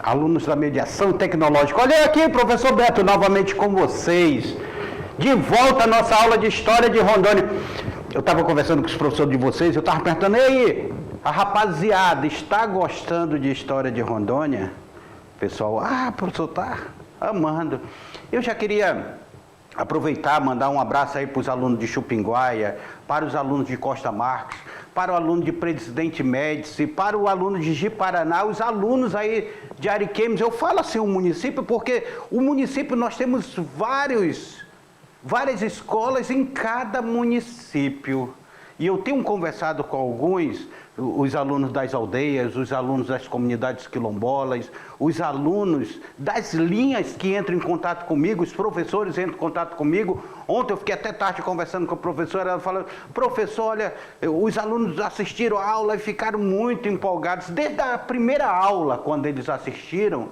alunos da mediação tecnológica. Olha aqui, professor Beto, novamente com vocês. De volta à nossa aula de História de Rondônia. Eu estava conversando com os professores de vocês, eu estava perguntando, e aí, a rapaziada está gostando de História de Rondônia? Pessoal, professor, está amando. Eu já queria aproveitar, mandar um abraço aí para os alunos de Chupinguaia, para os alunos de Costa Marques, para o aluno de Presidente Médici, para o aluno de Ji-Paraná, os alunos aí de Ariquemes. Eu falo assim o município porque o município nós temos várias escolas em cada município. E eu tenho conversado com alguns, os alunos das aldeias, os alunos das comunidades quilombolas, os alunos das linhas que entram em contato comigo, os professores entram em contato comigo. Ontem eu fiquei até tarde conversando com a professora, ela falou, professor, olha, os alunos assistiram a aula e ficaram muito empolgados. Desde a primeira aula, quando eles assistiram,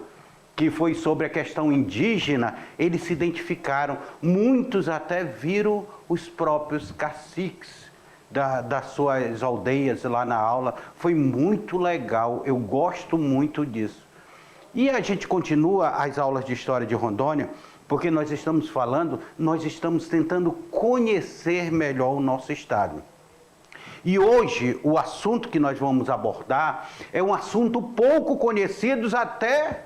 que foi sobre a questão indígena, eles se identificaram. Muitos até viram os próprios caciques das suas aldeias lá na aula. Foi muito legal, eu gosto muito disso. E a gente continua as aulas de História de Rondônia, porque nós estamos tentando conhecer melhor o nosso estado. E hoje, o assunto que nós vamos abordar é um assunto pouco conhecido até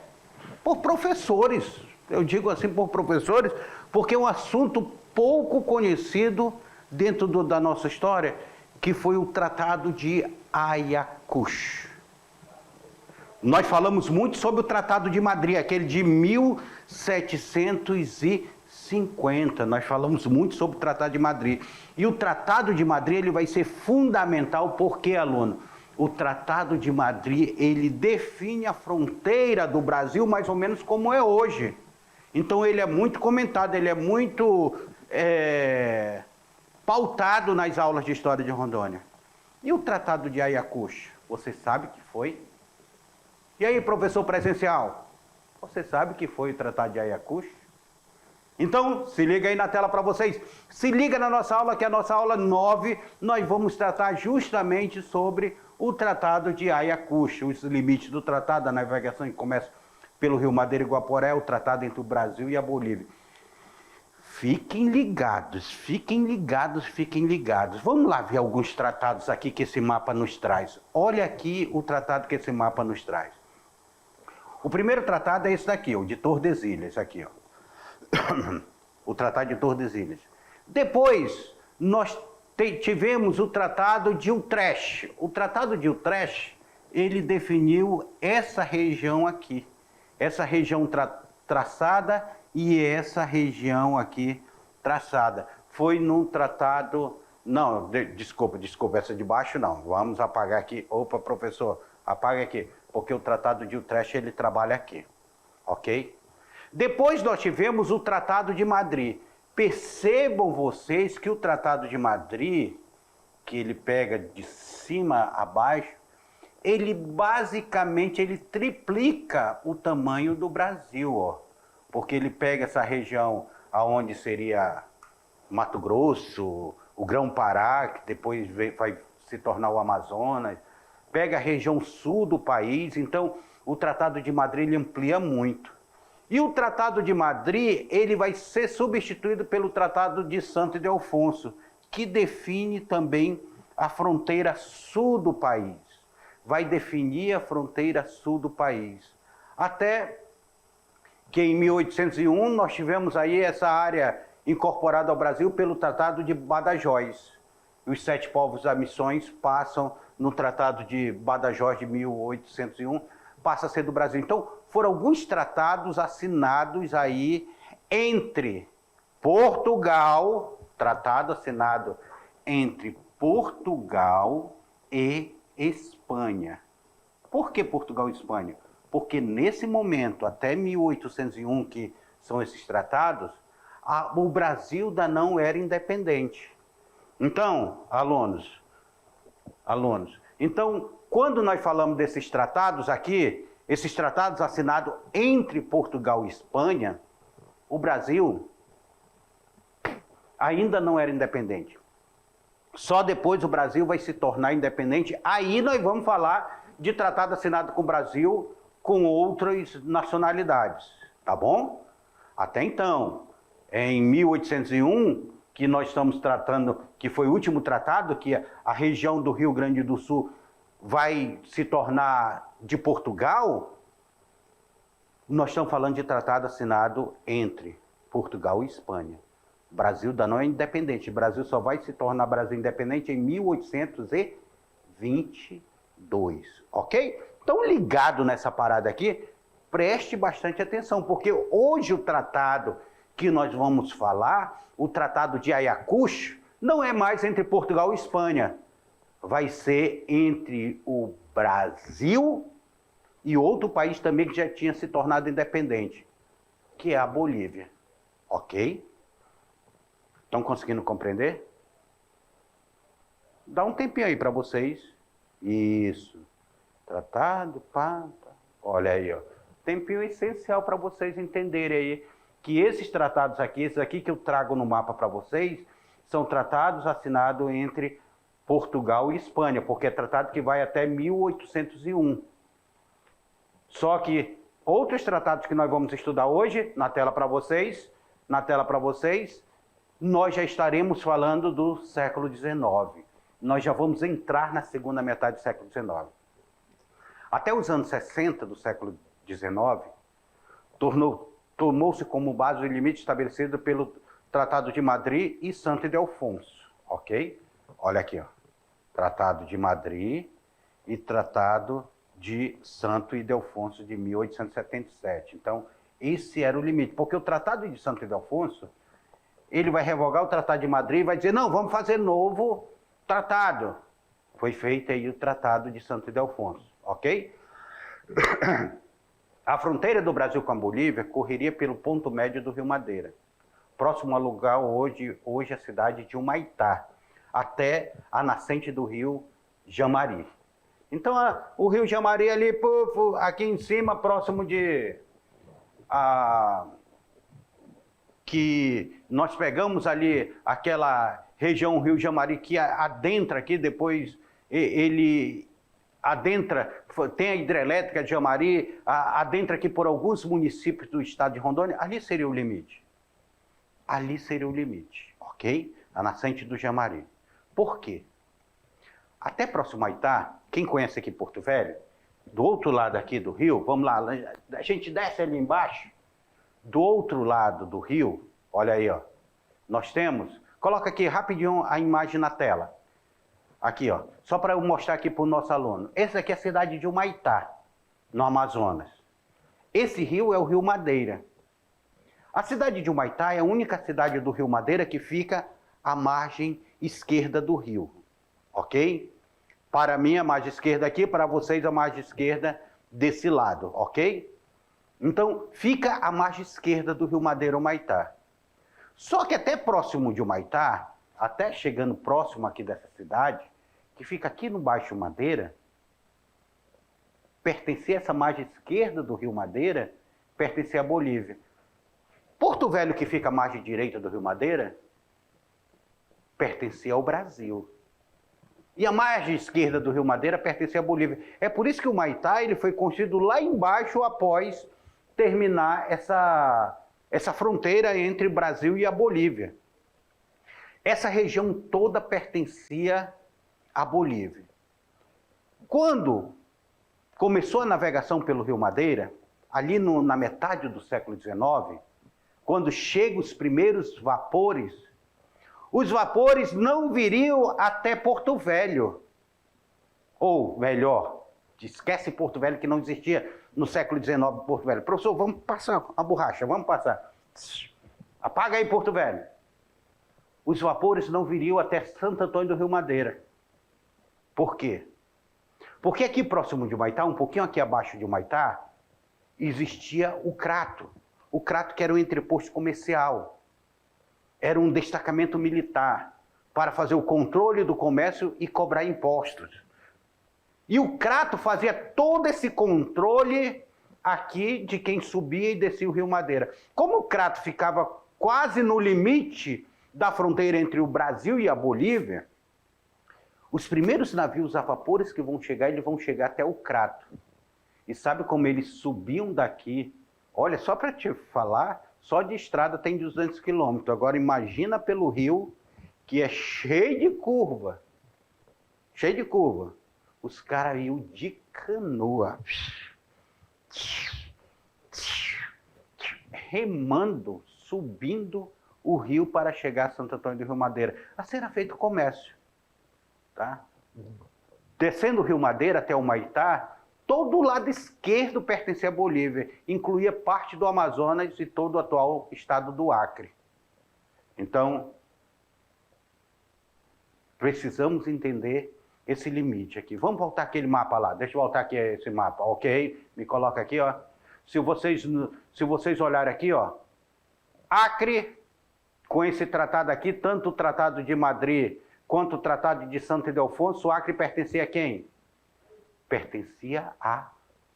por professores. Eu digo assim por professores, porque é um assunto pouco conhecido dentro da nossa história, que foi o Tratado de Ayacucho. Nós falamos muito sobre o Tratado de Madrid, aquele de 1750. Nós falamos muito sobre o Tratado de Madrid. E o Tratado de Madrid ele vai ser fundamental, porque, aluno, o Tratado de Madrid ele define a fronteira do Brasil mais ou menos como é hoje. Então ele é muito comentado, ele é muito pautado nas aulas de História de Rondônia. E o Tratado de Ayacucho? Você sabe que foi? E aí, professor presencial? Você sabe que foi o Tratado de Ayacucho? Então, se liga aí na tela para vocês. Se liga na nossa aula, que é a nossa aula 9. Nós vamos tratar justamente sobre o Tratado de Ayacucho, os limites do Tratado, da navegação e comércio pelo Rio Madeira e Guaporé, o tratado entre o Brasil e a Bolívia. Fiquem ligados, fiquem ligados, fiquem ligados. Vamos lá ver alguns tratados aqui que esse mapa nos traz. Olha aqui o tratado que esse mapa nos traz. O primeiro tratado é esse daqui, o de Tordesilhas, aqui, ó. O Tratado de Tordesilhas. Depois, nós tivemos o Tratado de Utrecht. O Tratado de Utrecht, ele definiu essa região aqui. Essa região traçada e essa região aqui traçada. Foi num tratado... Não, desculpa, essa de baixo não. Vamos apagar aqui. Opa, professor, apaga aqui. Porque o Tratado de Utrecht, ele trabalha aqui. Ok? Depois nós tivemos o Tratado de Madrid. Percebam vocês que o Tratado de Madrid, que ele pega de cima a baixo, ele basicamente triplica o tamanho do Brasil, ó. Porque ele pega essa região aonde seria Mato Grosso, o Grão-Pará, que depois vai se tornar o Amazonas, pega a região sul do país. Então o Tratado de Madrid ele amplia muito. E o Tratado de Madrid ele vai ser substituído pelo Tratado de Santo Ildefonso, que define também a fronteira sul do país. Vai definir a fronteira sul do país. Até que em 1801 nós tivemos aí essa área incorporada ao Brasil pelo Tratado de Badajoz. Os 7 povos da Missões passam no Tratado de Badajoz de 1801, passa a ser do Brasil. Então, foram alguns tratados assinados aí entre Portugal, tratado assinado entre Portugal e Espanha. Por que Portugal e Espanha? Porque nesse momento, até 1801, que são esses tratados, o Brasil ainda não era independente. Então, alunos, então, quando nós falamos desses tratados aqui, esses tratados assinados entre Portugal e Espanha, o Brasil ainda não era independente. Só depois o Brasil vai se tornar independente. Aí nós vamos falar de tratado assinado com o Brasil com outras nacionalidades, tá bom? Até então, em 1801, que nós estamos tratando, que foi o último tratado, que a região do Rio Grande do Sul vai se tornar de Portugal, nós estamos falando de tratado assinado entre Portugal e Espanha. O Brasil ainda não é independente. O Brasil só vai se tornar Brasil independente em 1822, ok? Então, ligado nessa parada aqui, preste bastante atenção, porque hoje o tratado que nós vamos falar, o Tratado de Ayacucho, não é mais entre Portugal e Espanha. Vai ser entre o Brasil e outro país também que já tinha se tornado independente, que é a Bolívia. Ok? Estão conseguindo compreender? Dá um tempinho aí para vocês. Isso. Tratado, pá. Olha aí, ó. Tempinho essencial para vocês entenderem aí que esses tratados aqui, esses aqui que eu trago no mapa para vocês, são tratados assinados entre Portugal e Espanha, porque é tratado que vai até 1801. Só que outros tratados que nós vamos estudar hoje, na tela para vocês, nós já estaremos falando do século XIX. Nós já vamos entrar na segunda metade do século XIX. Até os anos 60 do século XIX, tomou-se como base o limite estabelecido pelo Tratado de Madrid e Santo Ildefonso, ok? Olha aqui, ó. Tratado de Madrid e Tratado de Santo Ildefonso de 1877. Então, esse era o limite, porque o Tratado de Santo Ildefonso, ele vai revogar o Tratado de Madrid e vai dizer, não, vamos fazer novo tratado. Foi feito aí o Tratado de Santo Ildefonso, ok? A fronteira do Brasil com a Bolívia correria pelo ponto médio do Rio Madeira, próximo ao lugar hoje a cidade de Humaitá, até a nascente do rio Jamari. Então, o rio Jamari ali, aqui em cima, próximo de... que nós pegamos ali aquela região, o rio Jamari, que adentra aqui, depois ele adentra, tem a hidrelétrica de Jamari, adentra aqui por alguns municípios do estado de Rondônia, ali seria o limite. Ali seria o limite, ok? A nascente do Jamari. Por quê? Até próximo a Humaitá, quem conhece aqui Porto Velho, do outro lado aqui do rio, vamos lá, a gente desce ali embaixo, do outro lado do rio, olha aí, ó, nós temos, coloca aqui rapidinho a imagem na tela, aqui, ó, só para eu mostrar aqui para o nosso aluno. Essa aqui é a cidade de Humaitá, no Amazonas. Esse rio é o Rio Madeira. A cidade de Humaitá é a única cidade do Rio Madeira que fica à margem esquerda do rio, ok? Para mim, a margem esquerda aqui, para vocês, a margem esquerda desse lado, ok? Então, fica à margem esquerda do Rio Madeira, Humaitá. Só que até próximo de Humaitá, até chegando próximo aqui dessa cidade, que fica aqui no Baixo Madeira, pertencia a essa margem esquerda do Rio Madeira, pertencia à Bolívia. Porto Velho, que fica à margem direita do Rio Madeira, pertencia ao Brasil. E a margem esquerda do Rio Madeira pertencia à Bolívia. É por isso que o Humaitá ele foi construído lá embaixo após terminar essa fronteira entre o Brasil e a Bolívia. Essa região toda pertencia à Bolívia. Quando começou a navegação pelo Rio Madeira, ali na metade do século XIX, quando chegam os primeiros vapores, os vapores não viriam até Porto Velho. Ou, melhor, esquece Porto Velho, que não existia no século XIX, Porto Velho. Professor, vamos passar a borracha, vamos passar. Apaga aí Porto Velho. Os vapores não viriam até Santo Antônio do Rio Madeira. Por quê? Porque aqui próximo de Humaitá, um pouquinho aqui abaixo de Humaitá, existia o Crato. O Crato que era um entreposto comercial. Era um destacamento militar para fazer o controle do comércio e cobrar impostos. E o Crato fazia todo esse controle aqui de quem subia e descia o Rio Madeira. Como o Crato ficava quase no limite da fronteira entre o Brasil e a Bolívia, os primeiros navios a vapores que vão chegar, eles vão chegar até o Crato. E sabe como eles subiam daqui? Olha, só para te falar, só de estrada tem 200 quilômetros. Agora imagina pelo rio, que é cheio de curva. Cheio de curva. Os caras iam de canoa. Remando, subindo o rio para chegar a Santo Antônio do Rio Madeira. Assim era feito o comércio. Tá? Descendo o Rio Madeira até o Humaitá, todo o lado esquerdo pertencia à Bolívia, incluía parte do Amazonas e todo o atual estado do Acre. Então, precisamos entender esse limite aqui. Vamos voltar aquele mapa lá. Deixa eu voltar aqui esse mapa, ok? Me coloca aqui, ó. Se vocês olharem aqui, ó, Acre, com esse tratado aqui, tanto o Tratado de Madrid quanto o Tratado de Santo Ildefonso, o Acre pertencia a quem? Pertencia à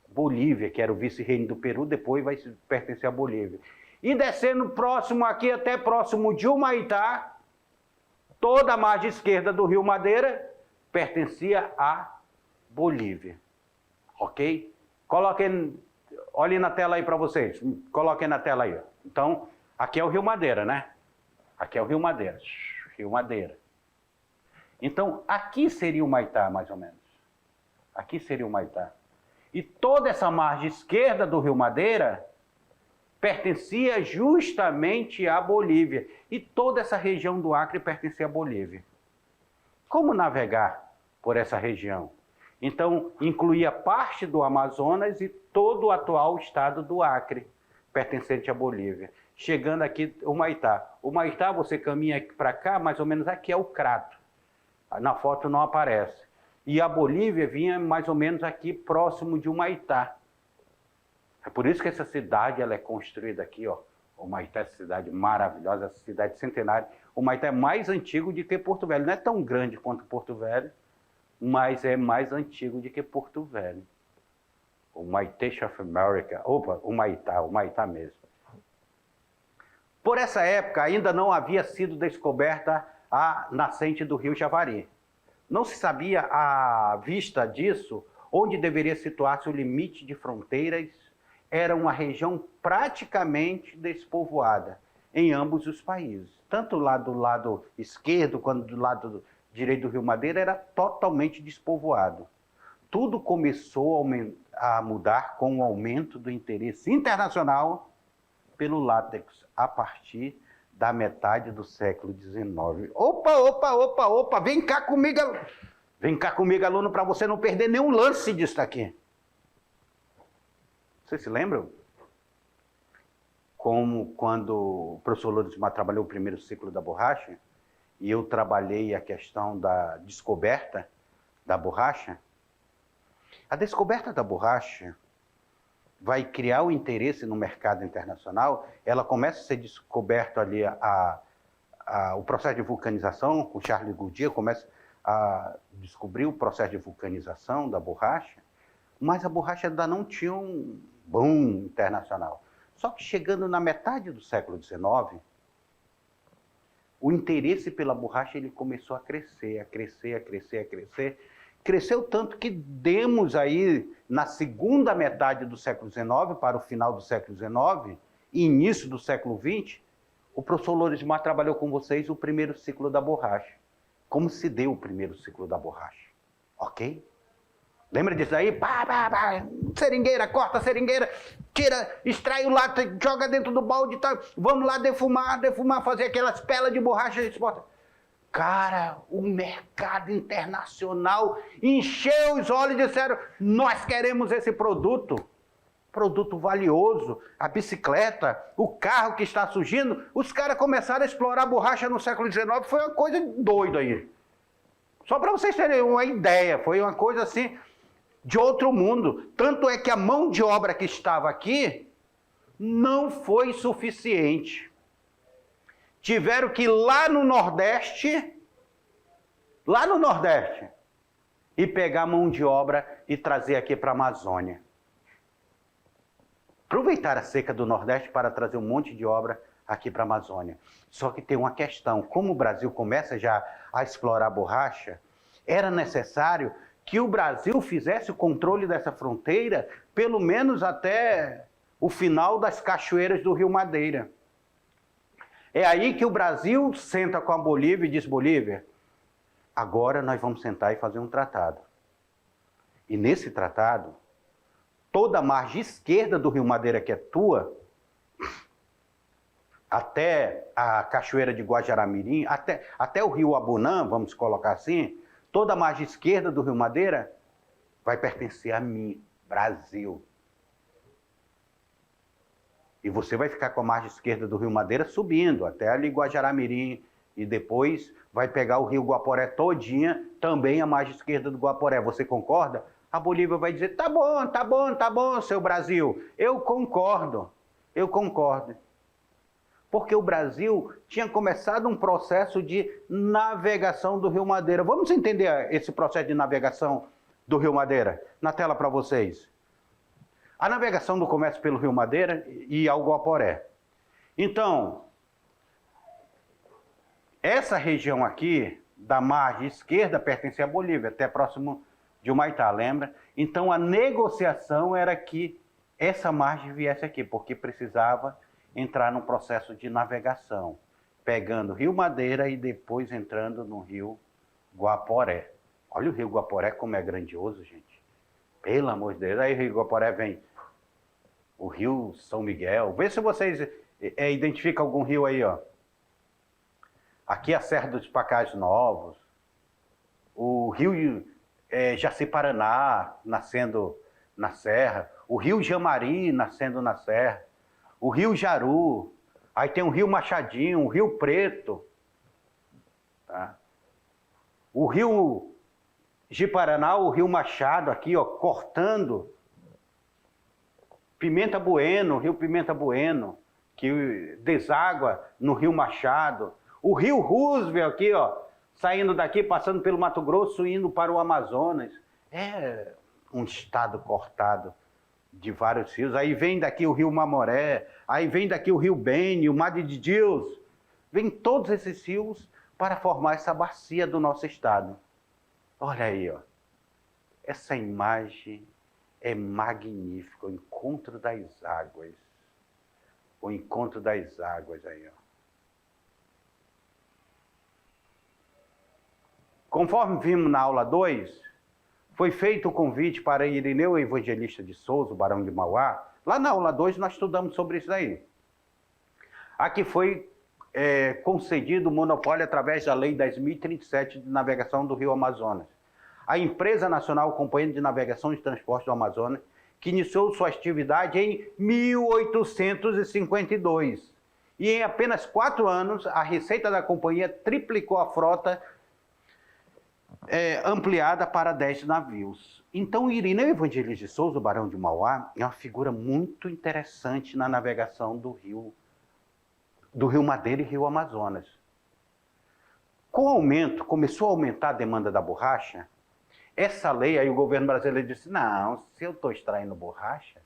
Bolívia, que era o vice-reino do Peru, depois vai pertencer à Bolívia. E descendo próximo aqui, até próximo de Humaitá, toda a margem esquerda do Rio Madeira pertencia à Bolívia. Ok? Coloquem, olhem na tela aí para vocês. Coloquem na tela aí. Ó. Então, aqui é o Rio Madeira, né? Aqui é o Rio Madeira. Rio Madeira. Então, aqui seria o Humaitá, mais ou menos. Aqui seria o Humaitá. E toda essa margem esquerda do Rio Madeira pertencia justamente à Bolívia. E toda essa região do Acre pertencia à Bolívia. Como navegar por essa região? Então, incluía parte do Amazonas e todo o atual estado do Acre, pertencente à Bolívia. Chegando aqui, o Humaitá. O Humaitá, você caminha para cá, mais ou menos aqui é o Crato. Na foto não aparece. E a Bolívia vinha mais ou menos aqui próximo de Humaitá. É por isso que essa cidade ela é construída aqui, ó. Humaitá é essa cidade maravilhosa, essa cidade centenária. Humaitá é mais antigo do que Porto Velho. Não é tão grande quanto Porto Velho, mas é mais antigo do que Porto Velho. Humaitá of America. Opa, Humaitá mesmo. Por essa época ainda não havia sido descoberta a nascente do rio Javari. Não se sabia, à vista disso, onde deveria situar-se o limite de fronteiras. Era uma região praticamente despovoada em ambos os países. Tanto lá do lado esquerdo quanto do lado direito do Rio Madeira era totalmente despovoado. Tudo começou a mudar com o aumento do interesse internacional pelo látex a partir da metade do século XIX. Opa, vem cá comigo, aluno, para você não perder nenhum lance disso aqui. Vocês se lembram? Como quando o professor Lourdesmar trabalhou o primeiro ciclo da borracha, e eu trabalhei a questão da descoberta da borracha. A descoberta da borracha vai criar o interesse no mercado internacional. Ela começa a ser descoberto ali o processo de vulcanização, o Charles Goodyear começa a descobrir o processo de vulcanização da borracha, mas a borracha ainda não tinha um boom internacional. Só que chegando na metade do século XIX, o interesse pela borracha ele começou a crescer. Cresceu tanto que demos aí, na segunda metade do século XIX, para o final do século XIX, e início do século XX, o professor Lourdesmar trabalhou com vocês o primeiro ciclo da borracha. Como se deu o primeiro ciclo da borracha, ok? Lembra disso aí? Seringueira, corta a seringueira, tira, extrai o lata, joga dentro do balde, tá? Vamos lá defumar, fazer aquelas pelas de borracha e exporta. Cara, o mercado internacional encheu os olhos e disseram, nós queremos esse produto. Produto valioso, a bicicleta, o carro que está surgindo. Os caras começaram a explorar a borracha no século XIX, foi uma coisa doida aí. Só para vocês terem uma ideia, foi uma coisa assim de outro mundo. Tanto é que a mão de obra que estava aqui não foi suficiente. Tiveram que ir lá no Nordeste, e pegar a mão de obra e trazer aqui para a Amazônia. Aproveitar a seca do Nordeste para trazer um monte de obra aqui para a Amazônia. Só que tem uma questão, como o Brasil começa já a explorar a borracha, era necessário que o Brasil fizesse o controle dessa fronteira, pelo menos até o final das cachoeiras do Rio Madeira. É aí que o Brasil senta com a Bolívia e diz: Bolívia, agora nós vamos sentar e fazer um tratado. E nesse tratado, toda a margem esquerda do Rio Madeira, que é tua, até a cachoeira de Guajará-Mirim, até o rio Abunã, vamos colocar assim, toda a margem esquerda do Rio Madeira vai pertencer a mim, Brasil. E você vai ficar com a margem esquerda do Rio Madeira subindo até ali Guajará-Mirim, e depois vai pegar o rio Guaporé todinha, também a margem esquerda do Guaporé. Você concorda? A Bolívia vai dizer: tá bom, tá bom, tá bom, seu Brasil. Eu concordo, eu concordo. Porque o Brasil tinha começado um processo de navegação do Rio Madeira. Vamos entender esse processo de navegação do Rio Madeira? Na tela para vocês. A navegação do comércio pelo Rio Madeira e ao Guaporé. Então, essa região aqui, da margem esquerda, pertence à Bolívia, até próximo de Humaitá, lembra? Então, a negociação era que essa margem viesse aqui, porque precisava entrar num processo de navegação, pegando o Rio Madeira e depois entrando no Rio Guaporé. Olha o Rio Guaporé como é grandioso, gente. Pelo amor de Deus. Aí o Rio Guaporé vem o Rio São Miguel. Vê se vocês identificam algum rio aí, ó. Aqui a Serra dos Pacás Novos, o Rio Jaci-Paraná, nascendo na Serra, o Rio Jamari, nascendo na Serra, o Rio Jaru, aí tem o Rio Machadinho, o Rio Preto, tá? O Rio Ji-Paraná, o Rio Machado aqui, ó, cortando, Pimenta Bueno, Rio Pimenta Bueno, que deságua no Rio Machado, o Rio Roosevelt aqui, ó, saindo daqui, passando pelo Mato Grosso, indo para o Amazonas. É um estado cortado de vários rios. Aí vem daqui o Rio Mamoré, aí vem daqui o Rio Beni, o Madre de Deus. Vem todos esses rios para formar essa bacia do nosso estado. Olha aí, ó. Essa imagem é magnífica, o encontro das águas. O encontro das águas aí, ó. Conforme vimos na aula 2, foi feito o convite para Irineu Evangelista de Souza, o Barão de Mauá. Lá na aula 2 nós estudamos sobre isso aí. Aqui foi concedido o monopólio através da Lei 10.037 de navegação do Rio Amazonas. A Empresa Nacional Companhia de Navegação e Transporte do Amazonas, que iniciou sua atividade em 1852. E em apenas 4 anos, a receita da companhia triplicou a frota ampliada para 10 navios. Então, Irineu Evangelista de Souza, o Barão de Mauá, é uma figura muito interessante na navegação do Rio Madeira e Rio Amazonas. Com o aumento, começou a aumentar a demanda da borracha. Essa lei, aí o governo brasileiro disse: não, se eu estou extraindo borracha,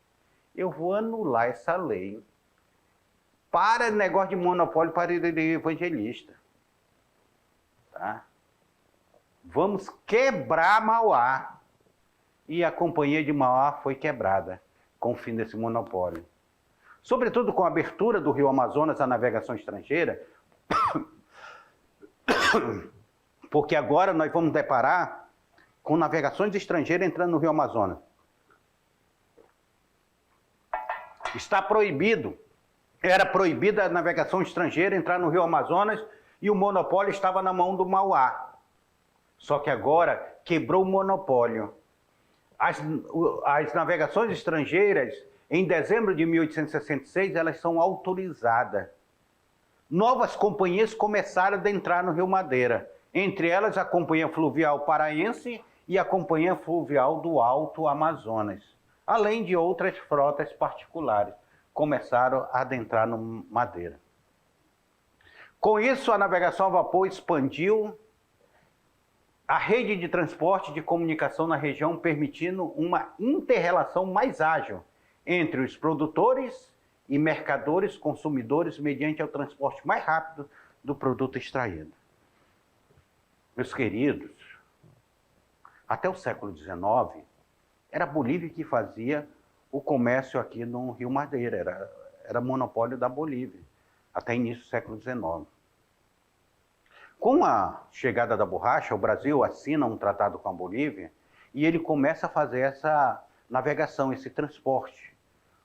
eu vou anular essa lei para negócio de monopólio para Irineu Evangelista. Tá? Vamos quebrar Mauá. E a Companhia de Mauá foi quebrada com o fim desse monopólio. Sobretudo com a abertura do Rio Amazonas à navegação estrangeira, porque agora nós vamos deparar com navegações estrangeiras entrando no Rio Amazonas. Está proibido, era proibida a navegação estrangeira entrar no Rio Amazonas e o monopólio estava na mão do Mauá. Só que agora quebrou o monopólio. As navegações estrangeiras, em dezembro de 1866, elas são autorizadas. Novas companhias começaram a adentrar no Rio Madeira. Entre elas, a Companhia Fluvial Paraense e a Companhia Fluvial do Alto Amazonas. Além de outras frotas particulares, começaram a adentrar no Madeira. Com isso, a navegação a vapor expandiu a rede de transporte e de comunicação na região, permitindo uma inter-relação mais ágil entre os produtores e mercadores, consumidores, mediante o transporte mais rápido do produto extraído. Meus queridos, até o século XIX, era a Bolívia que fazia o comércio aqui no Rio Madeira, era monopólio da Bolívia, até início do século XIX. Com a chegada da borracha, o Brasil assina um tratado com a Bolívia e ele começa a fazer essa navegação, esse transporte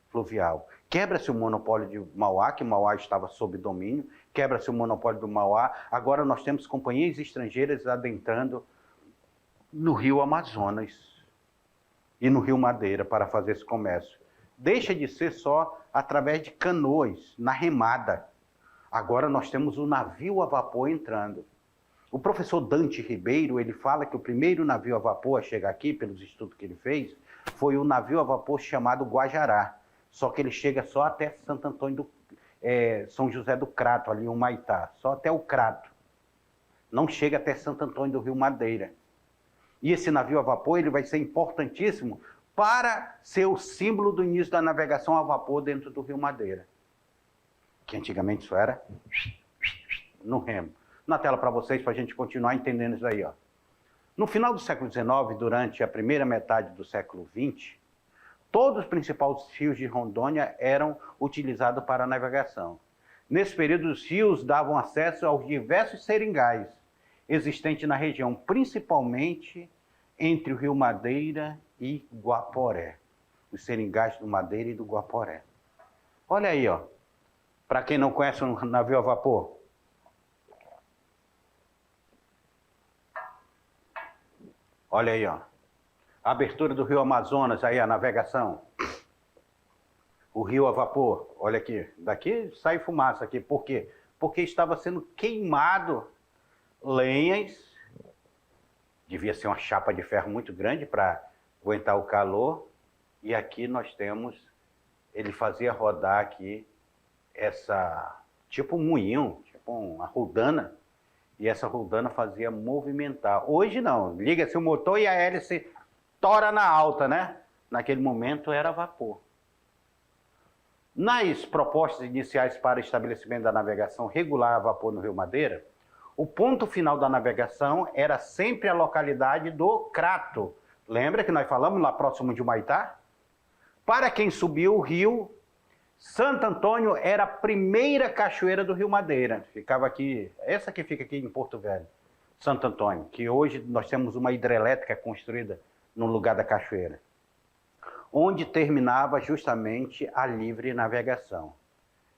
fluvial. Quebra-se o monopólio de Mauá, que Mauá estava sob domínio, quebra-se o monopólio do Mauá, agora nós temos companhias estrangeiras adentrando no Rio Amazonas e no Rio Madeira para fazer esse comércio. Deixa de ser só através de canoas, na remada. Agora nós temos o navio a vapor entrando. O professor Dante Ribeiro, ele fala que o primeiro navio a vapor a chegar aqui, pelos estudos que ele fez, foi o navio a vapor chamado Guajará. Só que ele chega só até Santo Antônio São José do Crato, ali em Humaitá, só até o Crato. Não chega até Santo Antônio do Rio Madeira. E esse navio a vapor ele vai ser importantíssimo para ser o símbolo do início da navegação a vapor dentro do Rio Madeira. Que antigamente isso era no remo. Na tela para vocês, para a gente continuar entendendo isso aí. Ó. No final do século XIX, durante a primeira metade do século XX, todos os principais rios de Rondônia eram utilizados para a navegação. Nesse período, os rios davam acesso aos diversos seringais existentes na região, principalmente entre o Rio Madeira e Guaporé. Os seringais do Madeira e do Guaporé. Olha aí, ó. Para quem não conhece um navio a vapor. Olha aí, ó. A abertura do Rio Amazonas, aí a navegação. O rio a vapor, olha aqui. Daqui sai fumaça aqui. Por quê? Porque estava sendo queimado lenhas. Devia ser uma chapa de ferro muito grande para aguentar o calor. E aqui nós temos, ele fazia rodar aqui essa, tipo um moinho, tipo uma roldana. E essa roldana fazia movimentar. Hoje não, liga-se o motor e a hélice tora na alta, né? Naquele momento era vapor. Nas propostas iniciais para estabelecimento da navegação regular a vapor no Rio Madeira, o ponto final da navegação era sempre a localidade do Crato. Lembra que nós falamos lá próximo de Humaitá? Para quem subiu o rio, Santo Antônio era a primeira cachoeira do Rio Madeira. Ficava aqui, essa que fica aqui em Porto Velho, Santo Antônio, que hoje nós temos uma hidrelétrica construída no lugar da cachoeira, onde terminava justamente a livre navegação.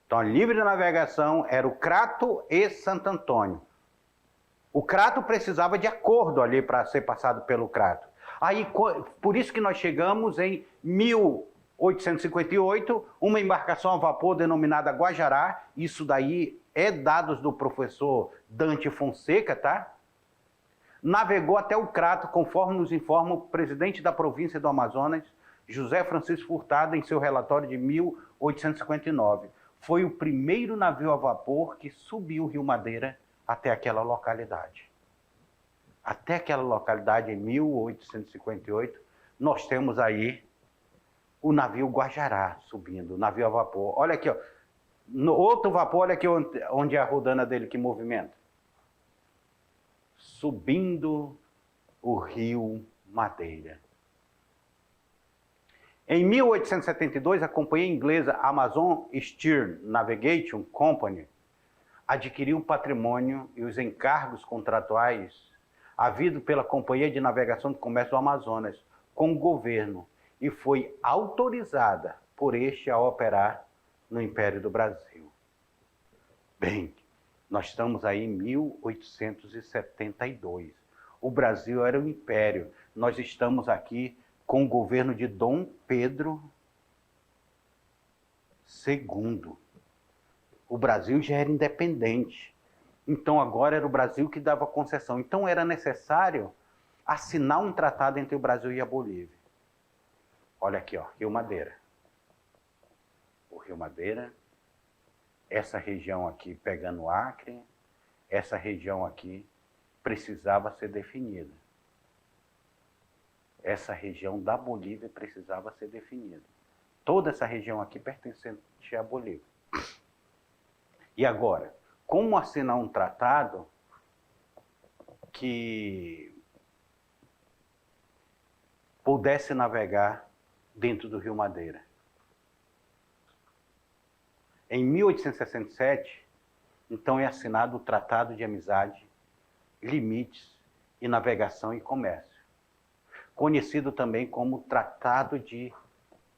Então a livre navegação era o Crato e Santo Antônio. O Crato precisava de acordo ali para ser passado pelo Crato. Aí, por isso que nós chegamos em 1858, uma embarcação a vapor denominada Guajará, isso daí é dados do professor Dante Fonseca, tá? Navegou até o Crato, conforme nos informa o presidente da província do Amazonas, José Francisco Furtado, em seu relatório de 1859. Foi o primeiro navio a vapor que subiu o Rio Madeira até aquela localidade. Até aquela localidade, em 1858, nós temos aí o navio Guajará subindo, o navio a vapor. Olha aqui, ó. No outro vapor, olha aqui onde é a rodana dele que movimenta. Subindo o Rio Madeira. Em 1872, a companhia inglesa Amazon Steam Navigation Company adquiriu o patrimônio e os encargos contratuais havido pela Companhia de Navegação do Comércio do Amazonas com o governo e foi autorizada por este a operar no Império do Brasil. Bem, nós estamos aí em 1872. O Brasil era um império. Nós estamos aqui com o governo de Dom Pedro II. O Brasil já era independente. Então agora era o Brasil que dava concessão. Então era necessário assinar um tratado entre o Brasil e a Bolívia. Olha aqui, ó, Rio Madeira. O Rio Madeira, essa região aqui pegando o Acre, essa região aqui precisava ser definida. Essa região da Bolívia precisava ser definida. Toda essa região aqui pertencente à Bolívia. E agora, como assinar um tratado que pudesse navegar dentro do Rio Madeira. Em 1867, então é assinado o Tratado de Amizade, Limites e Navegação e Comércio, conhecido também como Tratado de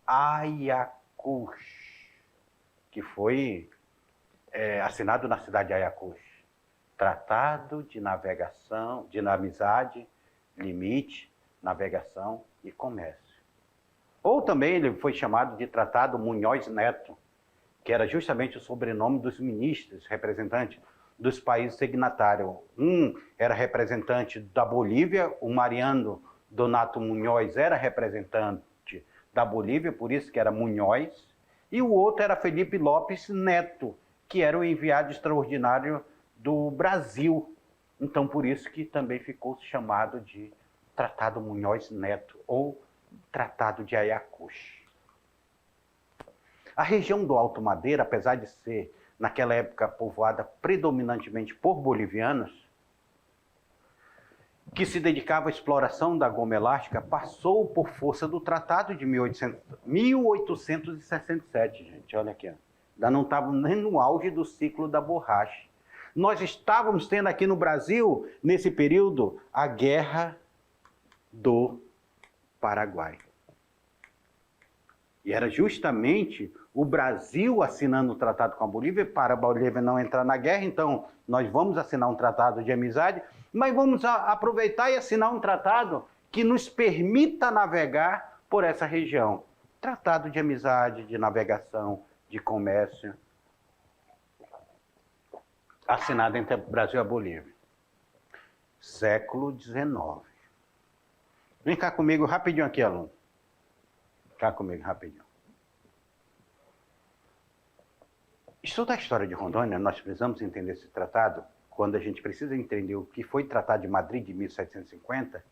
Ayacucho, que foi assinado na cidade de Ayacucho. Tratado de Navegação, de Amizade, Limite, Navegação e Comércio. Ou também ele foi chamado de Tratado Munhoz Neto, que era justamente o sobrenome dos ministros, representantes dos países signatários. Um era representante da Bolívia, o Mariano Donato Munhoz era representante da Bolívia, por isso que era Munhoz, e o outro era Felipe Lopes Neto, que era o enviado extraordinário do Brasil. Então, por isso que também ficou chamado de Tratado Munhoz Neto, ou Tratado de Ayacucho. A região do Alto Madeira, apesar de ser, naquela época, povoada predominantemente por bolivianos, que se dedicava à exploração da goma elástica, passou por força do Tratado de 1867, gente, olha aqui. Ainda não estava nem no auge do ciclo da borracha. Nós estávamos tendo aqui no Brasil, nesse período, a Guerra do Paraguai. E era justamente o Brasil assinando o tratado com a Bolívia, para a Bolívia não entrar na guerra, então nós vamos assinar um tratado de amizade, mas vamos aproveitar e assinar um tratado que nos permita navegar por essa região. Tratado de amizade, de navegação, de comércio, assinado entre o Brasil e a Bolívia. Século XIX. Vem cá comigo rapidinho aqui, aluno. Cá comigo rapidinho. Estudar a história de Rondônia, nós precisamos entender esse tratado, quando a gente precisa entender o que foi o Tratado de Madrid de 1750,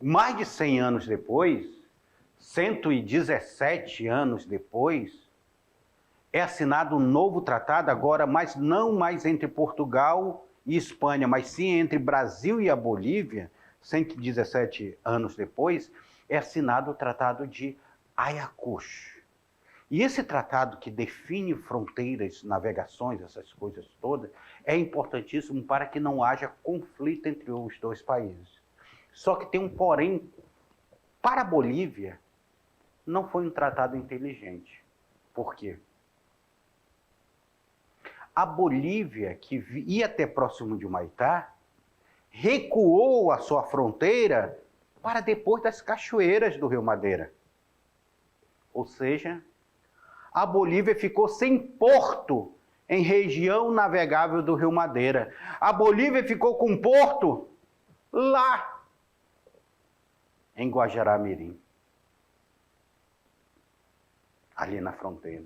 mais de 100 anos depois, 117 anos depois, é assinado um novo tratado, agora, mas não mais entre Portugal e Espanha, mas sim entre Brasil e a Bolívia, 117 anos depois, é assinado o Tratado de Ayacucho. E esse tratado que define fronteiras, navegações, essas coisas todas, é importantíssimo para que não haja conflito entre os dois países. Só que tem um porém, para a Bolívia, não foi um tratado inteligente. Por quê? A Bolívia, que ia até próximo de Humaitá, recuou a sua fronteira para depois das cachoeiras do Rio Madeira. Ou seja, a Bolívia ficou sem porto em região navegável do Rio Madeira. A Bolívia ficou com porto lá em Guajará-Mirim, ali na fronteira.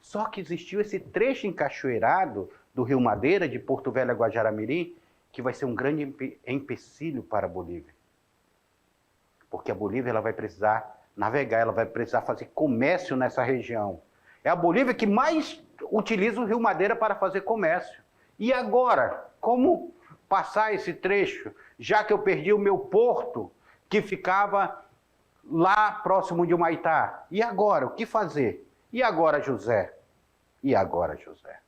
Só que existiu esse trecho encachoeirado do Rio Madeira, de Porto Velho a Guajará-Mirim, que vai ser um grande empecilho para a Bolívia. Porque a Bolívia ela vai precisar navegar, ela vai precisar fazer comércio nessa região. É a Bolívia que mais utiliza o Rio Madeira para fazer comércio. E agora, como passar esse trecho, já que eu perdi o meu porto, que ficava lá próximo de Humaitá? E agora, o que fazer? E agora, José? E agora, José?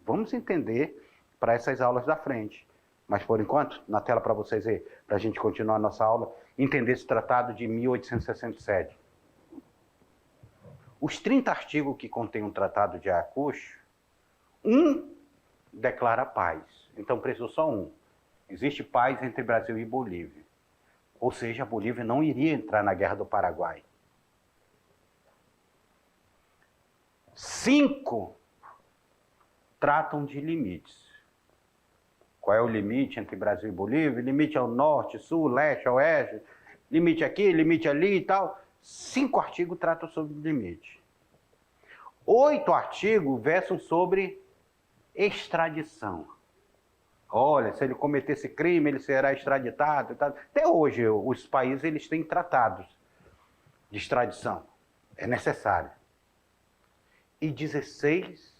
Vamos entender para essas aulas da frente. Mas, por enquanto, na tela para vocês aí, para a gente continuar a nossa aula, entender esse tratado de 1867. Os 30 artigos que contém o Tratado de Ayacucho, um declara paz. Então, precisou só um. Existe paz entre Brasil e Bolívia. Ou seja, a Bolívia não iria entrar na Guerra do Paraguai. 5 tratam de limites. Qual é o limite entre Brasil e Bolívia? Limite ao norte, sul, leste, oeste, limite aqui, limite ali e tal. 5 artigos tratam sobre limite. 8 artigos versam sobre extradição. Olha, se ele cometer esse crime, ele será extraditado. Até hoje, os países eles têm tratados de extradição. É necessário. E 16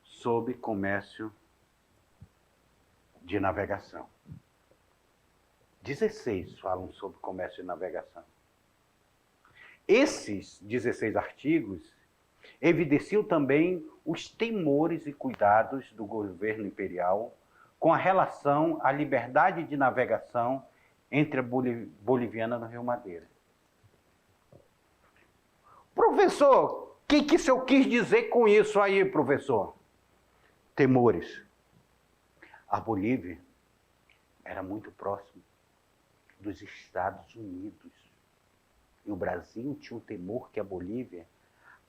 sobre comércio de navegação. 16 falam sobre comércio e navegação. Esses 16 artigos evidenciam também os temores e cuidados do governo imperial com a relação à liberdade de navegação entre a Boliviana no Rio Madeira. Professor, o que o senhor quis dizer com isso aí, professor? Temores. A Bolívia era muito próxima dos Estados Unidos. E o Brasil tinha um temor que a Bolívia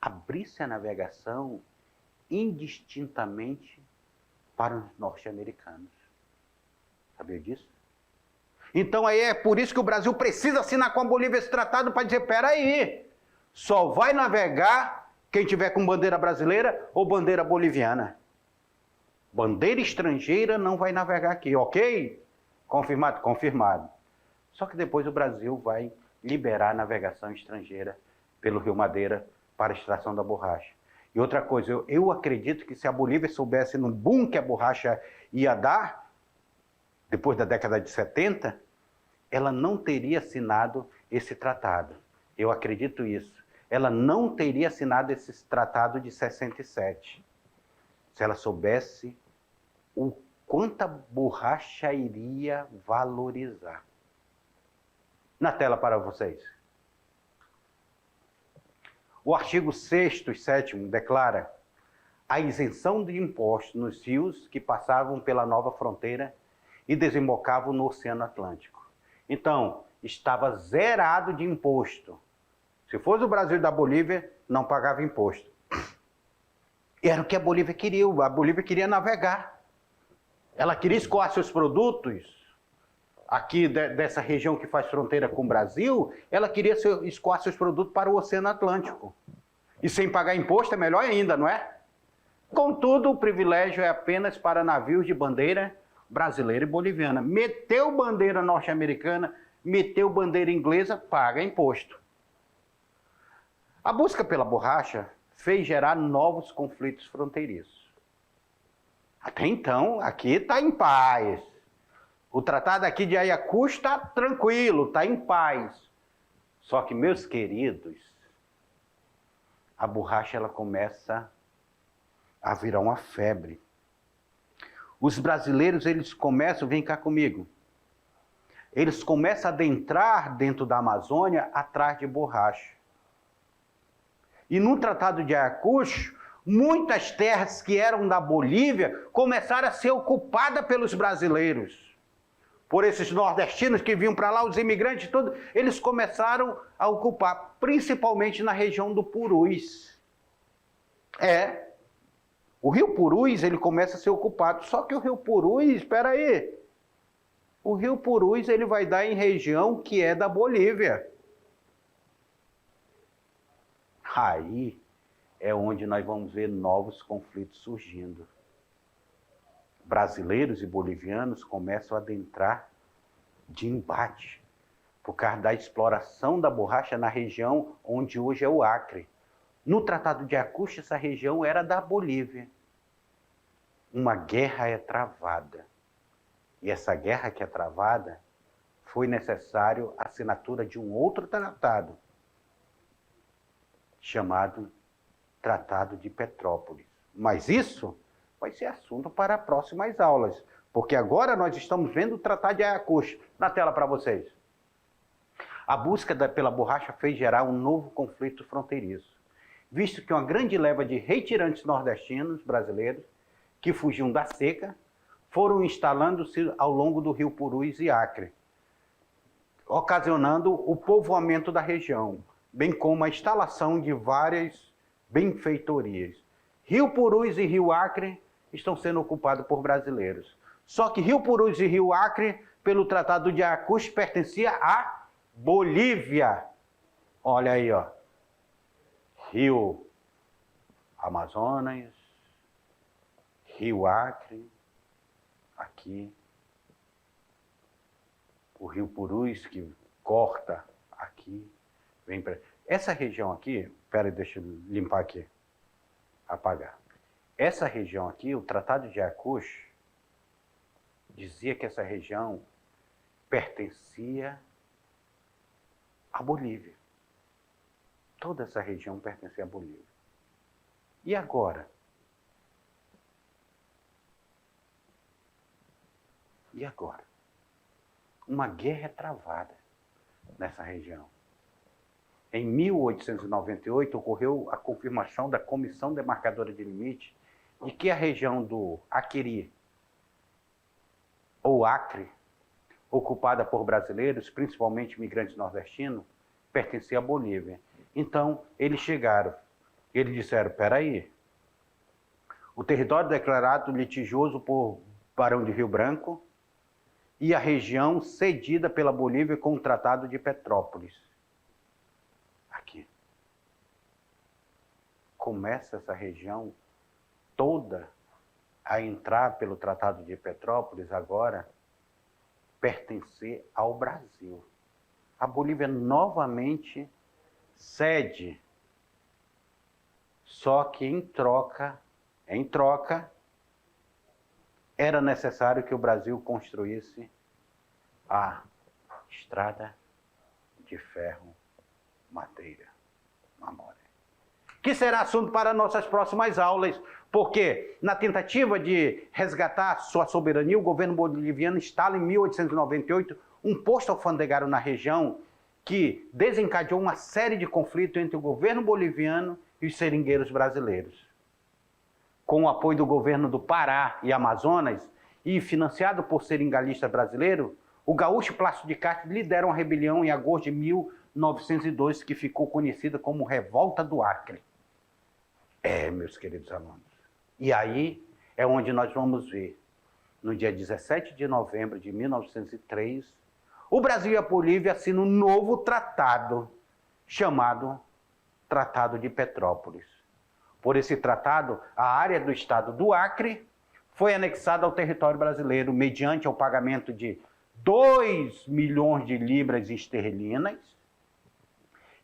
abrisse a navegação indistintamente para os norte-americanos. Sabia disso? Então aí é por isso que o Brasil precisa assinar com a Bolívia esse tratado para dizer, peraí, só vai navegar quem tiver com bandeira brasileira ou bandeira boliviana. Bandeira estrangeira não vai navegar aqui, ok? Confirmado? Confirmado. Só que depois o Brasil vai liberar a navegação estrangeira pelo Rio Madeira para a extração da borracha. E outra coisa, eu acredito que se a Bolívia soubesse no boom que a borracha ia dar, depois da década de 70, ela não teria assinado esse tratado. Eu acredito isso. Ela não teria assinado esse tratado de 67. Se ela soubesse o quanto a borracha iria valorizar. Na tela para vocês. O artigo 6º e 7º declara a isenção de impostos nos rios que passavam pela nova fronteira e desembocavam no Oceano Atlântico. Então, estava zerado de imposto. Se fosse o Brasil e da Bolívia, não pagava imposto. Era o que a Bolívia queria. A Bolívia queria navegar. Ela queria escoar seus produtos aqui dessa região que faz fronteira com o Brasil, ela queria escoar seus produtos para o Oceano Atlântico. E sem pagar imposto é melhor ainda, não é? Contudo, o privilégio é apenas para navios de bandeira brasileira e boliviana. Meteu bandeira norte-americana, meteu bandeira inglesa, paga imposto. A busca pela borracha fez gerar novos conflitos fronteiriços. Até então, aqui está em paz. O tratado aqui de Ayacucho está tranquilo, está em paz. Só que, meus queridos, a borracha ela começa a virar uma febre. Os brasileiros, eles começam, vem cá comigo, eles começam a adentrar dentro da Amazônia atrás de borracha. E no Tratado de Ayacucho, muitas terras que eram da Bolívia começaram a ser ocupadas pelos brasileiros. Por esses nordestinos que vinham para lá, os imigrantes todos, eles começaram a ocupar, principalmente na região do Purus. O rio Purus, ele começa a ser ocupado, só que o rio Purus, espera aí, o rio Purus, ele vai dar em região que é da Bolívia. Aí é onde nós vamos ver novos conflitos surgindo. Brasileiros e bolivianos começam a adentrar de embate por causa da exploração da borracha na região onde hoje é o Acre. No Tratado de Ayacucho, essa região era da Bolívia. Uma guerra é travada. E essa guerra que é travada, foi necessário a assinatura de um outro tratado, chamado Tratado de Petrópolis. Mas isso vai ser assunto para próximas aulas, porque agora nós estamos vendo o Tratado de Ayacucho. Na tela para vocês. A busca pela borracha fez gerar um novo conflito fronteiriço, visto que uma grande leva de retirantes nordestinos brasileiros, que fugiam da seca, foram instalando-se ao longo do rio Purus e Acre, ocasionando o povoamento da região, bem como a instalação de várias benfeitorias. Rio Purus e Rio Acre estão sendo ocupados por brasileiros. Só que Rio Purus e Rio Acre, pelo Tratado de Ayacucho, pertencia à Bolívia. Olha aí, ó. Rio Amazonas, Rio Acre, aqui. O Rio Purus que corta aqui, vem para... Essa região aqui, espera aí, deixa eu limpar aqui, apagar. Essa região aqui, o Tratado de Ayacucho, dizia que essa região pertencia à Bolívia. Toda essa região pertencia à Bolívia. E agora? E agora? Uma guerra é travada nessa região. Em 1898, ocorreu a confirmação da Comissão Demarcadora de Limite de que a região do Acre, ou Acre, ocupada por brasileiros, principalmente imigrantes nordestinos, pertencia à Bolívia. Então, eles chegaram, eles disseram, peraí, o território declarado litigioso por Barão de Rio Branco e a região cedida pela Bolívia com o Tratado de Petrópolis. Aqui. Começa essa região toda a entrar pelo Tratado de Petrópolis agora, pertencer ao Brasil. A Bolívia novamente cede, só que em troca, era necessário que o Brasil construísse a estrada de ferro, madeira, Mamoré. Que será assunto para nossas próximas aulas, porque na tentativa de resgatar sua soberania, o governo boliviano instala em 1898 um posto alfandegário na região que desencadeou uma série de conflitos entre o governo boliviano e os seringueiros brasileiros. Com o apoio do governo do Pará e Amazonas e financiado por seringalista brasileiro, o gaúcho Plácido de Castro lidera uma rebelião em agosto de 1902 que ficou conhecida como Revolta do Acre. Meus queridos alunos. E aí é onde nós vamos ver, no dia 17 de novembro de 1903, o Brasil e a Bolívia assinam um novo tratado, chamado Tratado de Petrópolis. Por esse tratado, a área do estado do Acre foi anexada ao território brasileiro mediante o pagamento de 2 milhões de libras esterlinas.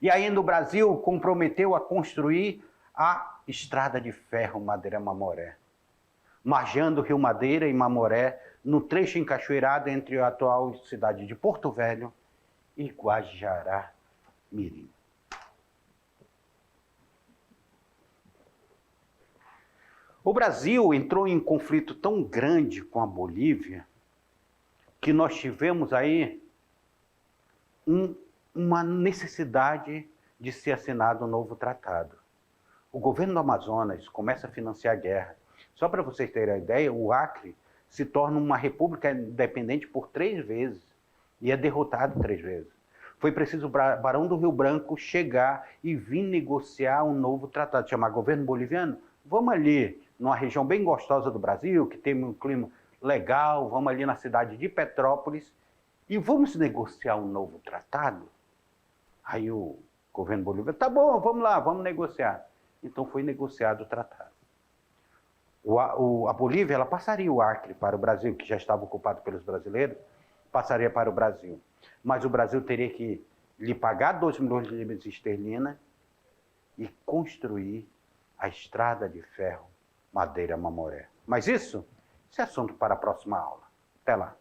E ainda o Brasil comprometeu a construir a estrada de ferro Madeira-Mamoré, margeando o Rio Madeira e Mamoré no trecho encachoeirado entre a atual cidade de Porto Velho e Guajará-Mirim. O Brasil entrou em conflito tão grande com a Bolívia que nós tivemos aí uma necessidade de ser assinado um novo tratado. O governo do Amazonas começa a financiar a guerra. Só para vocês terem a ideia, o Acre se torna uma república independente por 3 vezes e é derrotado 3 vezes. Foi preciso o Barão do Rio Branco chegar e vir negociar um novo tratado, chamar governo boliviano. Vamos ali, numa região bem gostosa do Brasil, que tem um clima legal, vamos ali na cidade de Petrópolis e vamos negociar um novo tratado? Aí o governo boliviano, tá bom, vamos lá, vamos negociar. Então foi negociado o tratado. A Bolívia ela passaria o Acre para o Brasil, que já estava ocupado pelos brasileiros, passaria para o Brasil. Mas o Brasil teria que lhe pagar 2 milhões de libras esterlinas e construir a estrada de ferro Madeira-Mamoré. Mas isso é assunto para a próxima aula. Até lá.